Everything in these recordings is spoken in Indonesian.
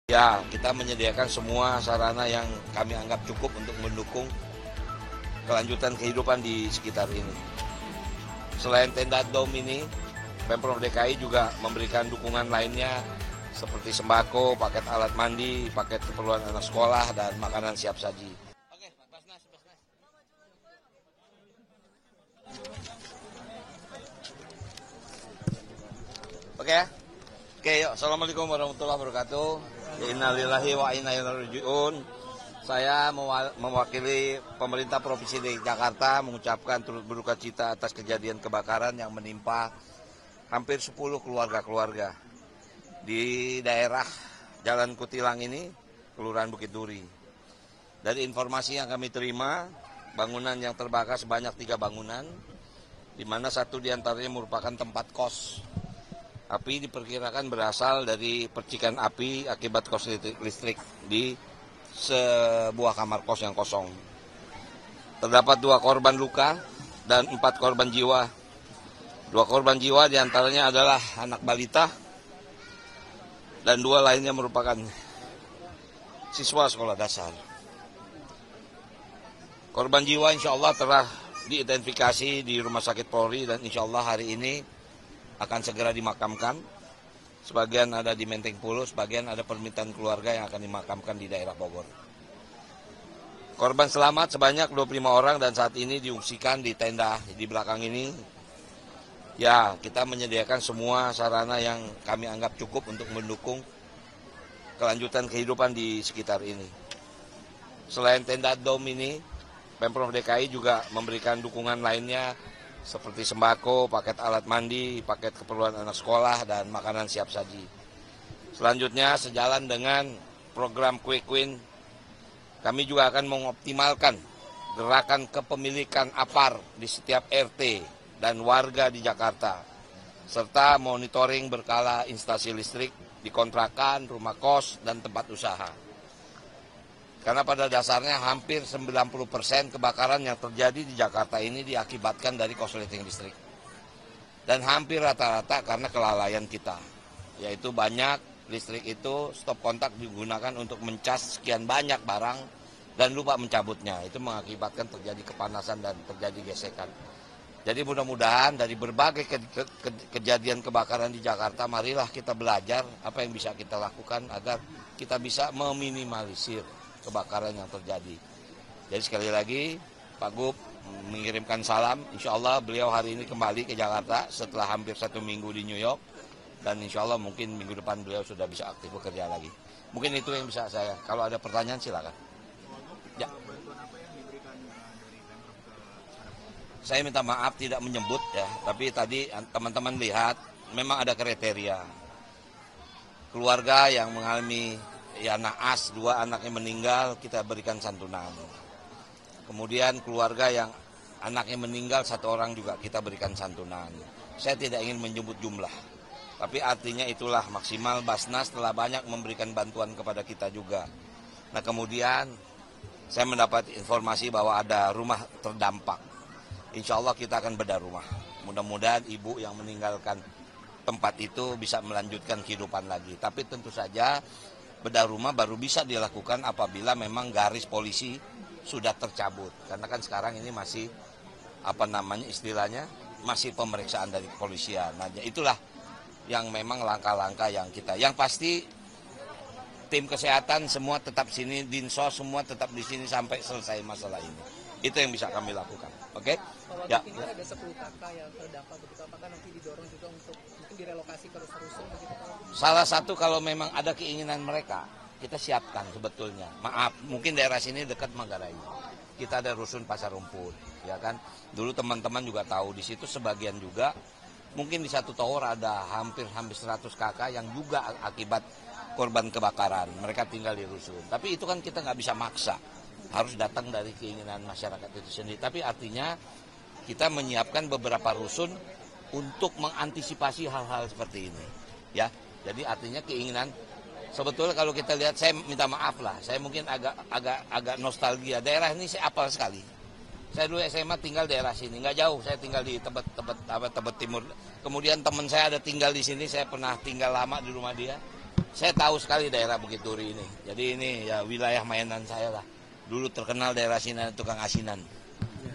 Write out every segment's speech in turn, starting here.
Ya, kita menyediakan semua sarana yang kami anggap cukup untuk mendukung kelanjutan kehidupan di sekitar ini. Selain tenda dom ini, Pemprov DKI juga memberikan dukungan lainnya seperti sembako, paket alat mandi, paket keperluan anak sekolah, dan makanan siap saji. Oke, Basnas. Oke ya. Oke, yuk. Assalamualaikum warahmatullahi wabarakatuh. Innalillahi wa inna ilaihi raji'un. Saya mewakili pemerintah Provinsi DKI Jakarta mengucapkan turut berduka cita atas kejadian kebakaran yang menimpa hampir 10 keluarga-keluarga di daerah Jalan Kutilang ini, Kelurahan Bukit Duri. Dari informasi yang kami terima, bangunan yang terbakar sebanyak 3 bangunan, di mana satu diantaranya merupakan tempat kos. Api diperkirakan berasal dari percikan api akibat kos listrik di sebuah kamar kos yang kosong. Terdapat 2 korban luka dan 4 korban jiwa. 2 korban jiwa diantaranya adalah anak balita dan 2 lainnya merupakan siswa sekolah dasar. Korban jiwa insya Allah telah diidentifikasi di Rumah Sakit Polri dan insya Allah hari ini akan segera dimakamkan. Sebagian ada di Menteng Pulo, sebagian ada permintaan keluarga yang akan dimakamkan di daerah Bogor. Korban selamat sebanyak 25 orang dan saat ini diungsikan di tenda di belakang ini. Ya, kita menyediakan semua sarana yang kami anggap cukup untuk mendukung kelanjutan kehidupan di sekitar ini. Selain tenda dom ini, Pemprov DKI juga memberikan dukungan lainnya seperti sembako, paket alat mandi, paket keperluan anak sekolah, dan makanan siap saji. Selanjutnya, sejalan dengan program Quick Win, kami juga akan mengoptimalkan gerakan kepemilikan APAR di setiap RT dan warga di Jakarta, serta monitoring berkala instasi listrik di kontrakan, rumah kos, dan tempat usaha. Karena pada dasarnya hampir 90% kebakaran yang terjadi di Jakarta ini diakibatkan dari korsleting listrik. Dan hampir rata-rata karena kelalaian kita. Yaitu banyak listrik itu stop kontak digunakan untuk mencas sekian banyak barang dan lupa mencabutnya. Itu mengakibatkan terjadi kepanasan dan terjadi gesekan. Jadi mudah-mudahan dari berbagai kejadian kebakaran di Jakarta, marilah kita belajar apa yang bisa kita lakukan agar kita bisa meminimalisir kebakaran yang terjadi. Jadi sekali lagi Pak Gub mengirimkan salam. Insya Allah beliau hari ini kembali ke Jakarta setelah hampir 1 minggu di New York. Dan insya Allah mungkin minggu depan beliau sudah bisa aktif bekerja lagi. Mungkin itu yang bisa saya. Kalau ada pertanyaan silakan. Ya. Saya minta maaf tidak menyebut ya. Tapi tadi teman-teman lihat memang ada kriteria. Keluarga yang mengalami naas, 2 anaknya meninggal, kita berikan santunan. Kemudian keluarga yang anaknya meninggal 1 orang juga kita berikan santunan. Saya tidak ingin menyebut jumlah, tapi artinya itulah maksimal Basnas telah banyak memberikan bantuan kepada kita juga. Nah kemudian saya mendapat informasi bahwa ada rumah terdampak. Insya Allah kita akan bedah rumah. Mudah-mudahan ibu yang meninggalkan tempat itu bisa melanjutkan kehidupan lagi. Tapi tentu saja bedah rumah baru bisa dilakukan apabila memang garis polisi sudah tercabut. Karena kan sekarang ini masih istilahnya masih pemeriksaan dari kepolisian. Nah, itulah yang memang langkah-langkah yang kita. Yang pasti tim kesehatan semua tetap sini, Dinsos semua tetap di sini sampai selesai masalah ini. Itu yang bisa kami lakukan. Oke? Ya. Ada 10 kakak yang terdampak begitu, apakah nanti didorong juga untuk mungkin direlokasi ke rusun begitu? Salah satu kalau memang ada keinginan mereka, kita siapkan sebetulnya. Maaf, mungkin daerah sini dekat Manggarai. Kita ada rusun Pasar Rumput, ya kan? Dulu teman-teman juga tahu di situ sebagian juga. Mungkin di satu tower ada hampir 100 kakak yang juga akibat korban kebakaran. Mereka tinggal di rusun. Tapi itu kan kita nggak bisa maksa. Harus datang dari keinginan masyarakat itu sendiri. Tapi artinya kita menyiapkan beberapa rusun untuk mengantisipasi hal-hal seperti ini. Ya, jadi artinya keinginan. Sebetulnya kalau kita lihat, saya minta maaf lah. Saya mungkin agak nostalgia. Daerah ini saya apal sekali. Saya dulu SMA tinggal daerah sini, nggak jauh. Saya tinggal di Tebet Timur. Kemudian teman saya ada tinggal di sini. Saya pernah tinggal lama di rumah dia. Saya tahu sekali daerah Bukit Duri ini. Jadi ini ya wilayah mainan saya lah. Dulu terkenal daerah sini tukang asinan.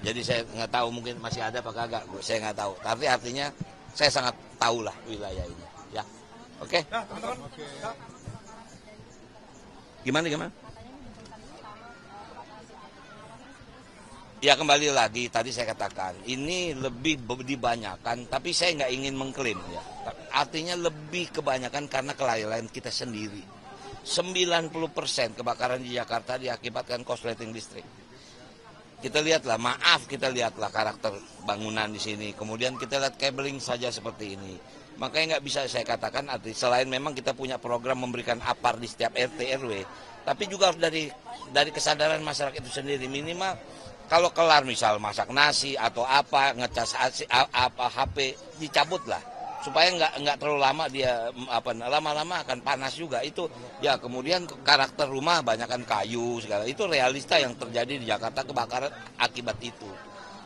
Jadi saya nggak tahu mungkin masih ada apa kagak. Saya nggak tahu. Tapi artinya saya sangat tahu lah wilayah ini. Ya, oke. Gimana? Ya kembali lagi tadi saya katakan ini lebih dibanyakan, tapi saya nggak ingin mengklaim ya. Artinya lebih kebanyakan karena kelalaian kita sendiri. 90% kebakaran di Jakarta diakibatkan korsleting listrik. Kita lihatlah karakter bangunan di sini. Kemudian kita lihat cabling saja seperti ini. Makanya nggak bisa saya katakan selain memang kita punya program memberikan APAR di setiap RT RW, tapi juga harus dari kesadaran masyarakat itu sendiri. Minimal kalau kelar misal masak nasi atau apa ngecas HP dicabut lah supaya nggak terlalu lama dia lama-lama akan panas juga itu ya. Kemudian karakter rumah banyakkan kayu segala itu realita yang terjadi di Jakarta kebakaran akibat itu.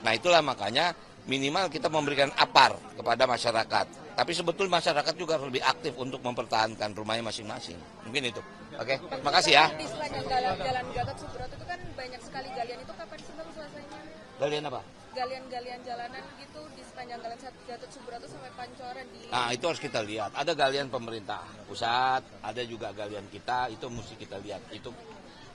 Nah itulah makanya minimal kita memberikan APAR kepada masyarakat. Tapi sebetulnya masyarakat juga harus lebih aktif untuk mempertahankan rumahnya masing-masing. Mungkin itu. Oke, makasih ya. Di sepanjang Jalan Gatot Subroto itu kan banyak sekali galian, itu kapan sih Bang selesainya? Galian apa? Galian-galian jalanan gitu di sepanjang Jalan Gatot Subroto sampai Pancoran di... Nah itu harus kita lihat. Ada galian pemerintah pusat, ada juga galian kita, itu mesti kita lihat. Itu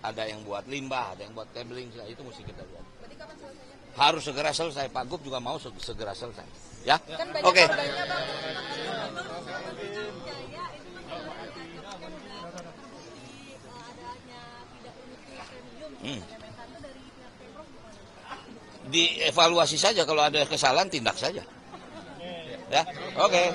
ada yang buat limbah, ada yang buat cabling, itu mesti kita lihat. Berarti kapan selesainya? Harus segera selesai. Pak Gub juga mau segera selesai. Ya? Kan banyak Oke. korbannya Bang. Dievaluasi saja kalau ada kesalahan tindak saja. Ya. Oke.